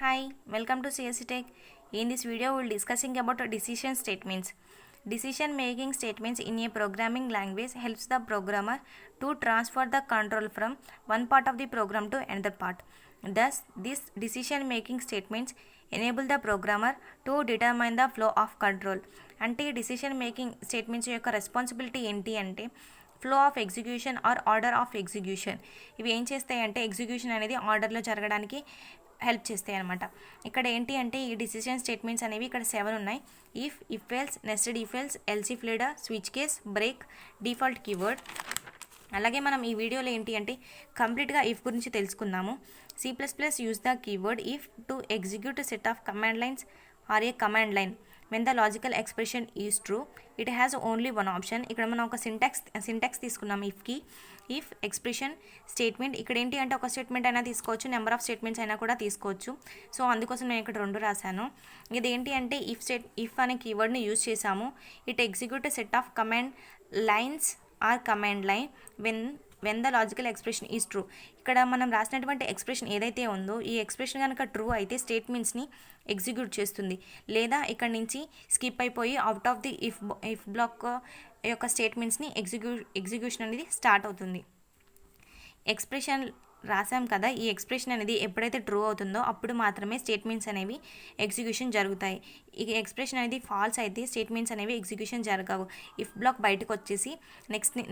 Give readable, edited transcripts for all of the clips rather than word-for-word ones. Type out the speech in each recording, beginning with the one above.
Hi, welcome to CSC Tech. In this video, we'll discussing about decision statements. Decision making statements in a programming language helps the programmer to transfer the control from one part of the program to another part. Thus, these decision making statements enable the programmer to determine the flow of control. అంటే decision making statements యొక్క responsibility ఏంటి అంటే flow of execution or order of execution. ఇవి ఏం చేస్తాయంటే execution అనేది ఆర్డర్లో జరగడానికి హెల్ప్ చేస్తాయి అనమాట. ఇక్కడ ఏంటి అంటే ఈ డిసిషన్ స్టేట్మెంట్స్ అనేవి ఇక్కడ 7 ఉన్నాయి. If else, nested if else, else if leader, switch case, break, default keyword. అలాగే మనం ఈ వీడియోలో ఏంటి అంటే కంప్లీట్గా ఇఫ్ గురించి తెలుసుకుందాము. C++ use the keyword if to execute set of command lines or a command line when the logical expression is true. It has only one option. ఇక్కడ మనం ఒక సింటాక్స్ తీసుకున్నాం ఇఫ్కి. ఇఫ్ ఎక్స్ప్రెషన్ స్టేట్మెంట్ ఇక్కడ ఏంటి అంటే ఒక స్టేట్మెంట్ అయినా తీసుకోవచ్చు, నెంబర్ ఆఫ్ స్టేట్మెంట్స్ అయినా కూడా తీసుకోవచ్చు. సో అందుకోసం నేను ఇక్కడ 2 రాశాను. ఇది ఏంటి అంటే ఇఫ్ అనే కీవర్డ్ని యూజ్ చేసాము. It execute set of command lines or command line when the logical expression is true. ఇక్కడ మనం రాసినటువంటి ఎక్స్ప్రెషన్ ఏదైతే ఉందో ఈ ఎక్స్ప్రెషన్ కనుక ట్రూ అయితే స్టేట్మెంట్స్ని ఎగ్జిక్యూట్ చేస్తుంది, లేదా ఇక్కడ నుంచి స్కిప్ అయిపోయి out of the if block యొక్క స్టేట్మెంట్స్ని ఎగ్జిక్యూషన్ అనేది స్టార్ట్ అవుతుంది. ఎక్స్ప్రెషన్ రాసాం కదా, ఈ ఎక్స్ప్రెషన్ అనేది ఎప్పుడైతే ట్రూ అవుతుందో అప్పుడు మాత్రమే స్టేట్మెంట్స్ అనేవి ఎగ్జిక్యూషన్ జరుగుతాయి. ఈ ఎక్స్ప్రెషన్ అనేది ఫాల్స్ అయితే స్టేట్మెంట్స్ అనేవి ఎగ్జిక్యూషన్ జరగవు. ఇఫ్ బ్లాక్ బయటకు వచ్చేసి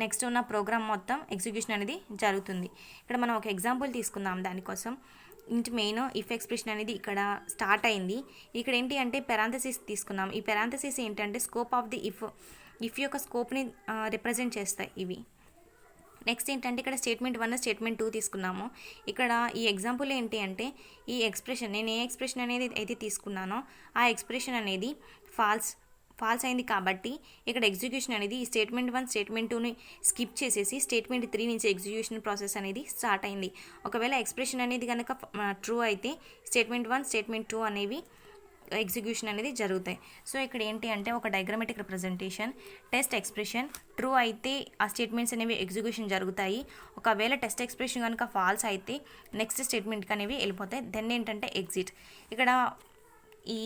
నెక్స్ట్ ఉన్న ప్రోగ్రామ్ మొత్తం ఎగ్జిక్యూషన్ అనేది జరుగుతుంది. ఇక్కడ మనం ఒక ఎగ్జాంపుల్ తీసుకుందాం దానికోసం. ఇంటి మెయిన్ ఇఫ్ ఎక్స్ప్రెషన్ అనేది ఇక్కడ స్టార్ట్ అయింది. ఇక్కడ ఏంటి అంటే పెరాంథసిస్ తీసుకున్నాం. ఈ పెరాంథసిస్ ఏంటంటే స్కోప్ ఆఫ్ ది ఇఫ్ యొక్క స్కోప్ని రిప్రజెంట్ చేస్తాయి ఇవి. నెక్స్ట్ ఏంటంటే ఇక్కడ స్టేట్మెంట్ 1, స్టేట్మెంట్ 2 తీసుకున్నాము. ఇక్కడ ఈ ఎగ్జాంపుల్ ఏంటి అంటే ఈ ఎక్స్ప్రెషన్ నేను ఏ ఎక్స్ప్రెషన్ అనేది అయితే తీసుకున్నానో ఆ ఎక్స్ప్రెషన్ అనేది ఫాల్స్ అయింది కాబట్టి ఇక్కడ ఎగ్జిక్యూషన్ అనేది ఈ స్టేట్మెంట్ 1, స్టేట్మెంట్ 2ని స్కిప్ చేసేసి స్టేట్మెంట్ 3 నుంచి ఎగ్జిక్యూషన్ ప్రాసెస్ అనేది స్టార్ట్ అయింది. ఒకవేళ ఎక్స్ప్రెషన్ అనేది కనుక ట్రూ అయితే స్టేట్మెంట్ 1, స్టేట్మెంట్ 2 అనేవి ఎగ్జిక్యూషన్ అనేది జరుగుతాయి. సో ఇక్కడ ఏంటి అంటే ఒక diagrammatic representation. Test expression true అయితే ఆ స్టేట్మెంట్స్ అనేవి ఎగ్జిక్యూషన్ జరుగుతాయి. ఒకవేళ టెస్ట్ ఎక్స్ప్రెషన్ కనుక ఫాల్స్ అయితే నెక్స్ట్ స్టేట్మెంట్కి అనేవి వెళ్ళిపోతాయి. దెన్ ఏంటంటే ఎగ్జిట్. ఇక్కడ ఈ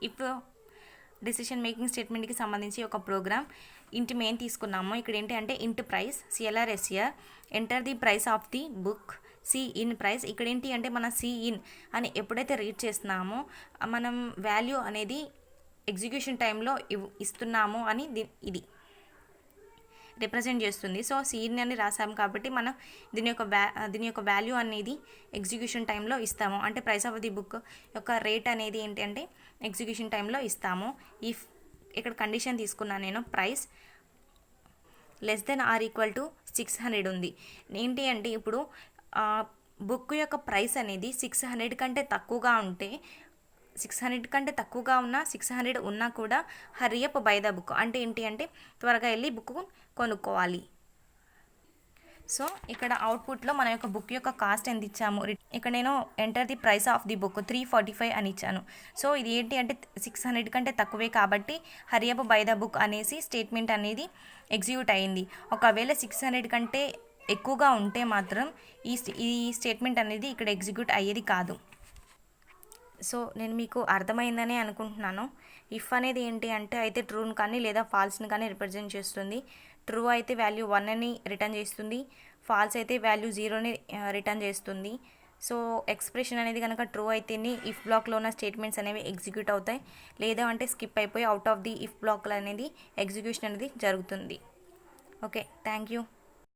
ఇఫ్ డెసిషన్ మేకింగ్ స్టేట్మెంట్కి సంబంధించి ఒక ప్రోగ్రామ్ ఇంటి మెయిన్ తీసుకున్నాము. ఇక్కడ ఏంటి అంటే ఇంట్ price CLR enter the price of the book C/in price. ఇక్కడ ఏంటి అంటే మన C/in అని ఎప్పుడైతే రీడ్ చేస్తున్నామో మనం వాల్యూ అనేది ఎగ్జిక్యూషన్ టైంలో ఇస్తున్నాము అని ఇది రిప్రజెంట్ చేస్తుంది. సో C/in అని రాసాము కాబట్టి మనం దీని యొక్క వాల్యూ అనేది ఎగ్జిక్యూషన్ టైంలో ఇస్తాము. అంటే ప్రైస్ ఆఫ్ ది బుక్ యొక్క రేట్ అనేది ఏంటి అంటే ఎగ్జిక్యూషన్ టైంలో ఇస్తాము. ఇఫ్ ఇక్కడ కండిషన్ తీసుకున్నాను నేను, ప్రైస్ << 600 ఉంది. ఏంటి అంటే ఇప్పుడు బుక్ యొక్క ప్రైస్ అనేది 600 కంటే తక్కువగా ఉంటే 600 కంటే తక్కువగా ఉన్నా 600 ఉన్నా కూడా hurry up by the book అంటే ఏంటి అంటే త్వరగా వెళ్ళి బుక్ కొనుక్కోవాలి. సో ఇక్కడ అవుట్పుట్లో మన యొక్క బుక్ యొక్క కాస్ట్ ఎంత ఇచ్చాము. ఇక్కడ నేను enter the price of the book 345 అని ఇచ్చాను. సో ఇది ఏంటి అంటే 600 కంటే తక్కువే కాబట్టి hurry up by the book అనేసి స్టేట్మెంట్ అనేది ఎగ్జిక్యూట్ అయింది. ఒకవేళ 600 కంటే ఎక్కువగా ఉంటే మాత్రం ఈ స్టేట్మెంట్ అనేది ఇక్కడ ఎగ్జిక్యూట్ అయ్యేది కాదు. సో నేను మీకు అర్థమైందని అనుకుంటున్నాను. ఇఫ్ అనేది ఏంటి అంటే అయితే ట్రూని కానీ లేదా ఫాల్స్ని కానీ రిప్రజెంట్ చేస్తుంది. ట్రూ అయితే వాల్యూ 1 అని రిటర్న్ చేస్తుంది, ఫాల్స్ అయితే వాల్యూ 0ని రిటర్న్ చేస్తుంది. సో ఎక్స్ప్రెషన్ అనేది కనుక ట్రూ అయితేనే ఇఫ్ బ్లాక్లో ఉన్న స్టేట్మెంట్స్ అనేవి ఎగ్జిక్యూట్ అవుతాయి, లేదా అంటే స్కిప్ అయిపోయి అవుట్ ఆఫ్ ది ఇఫ్ బ్లాక్లో అనేది ఎగ్జిక్యూషన్ అనేది జరుగుతుంది. Okay, thank you.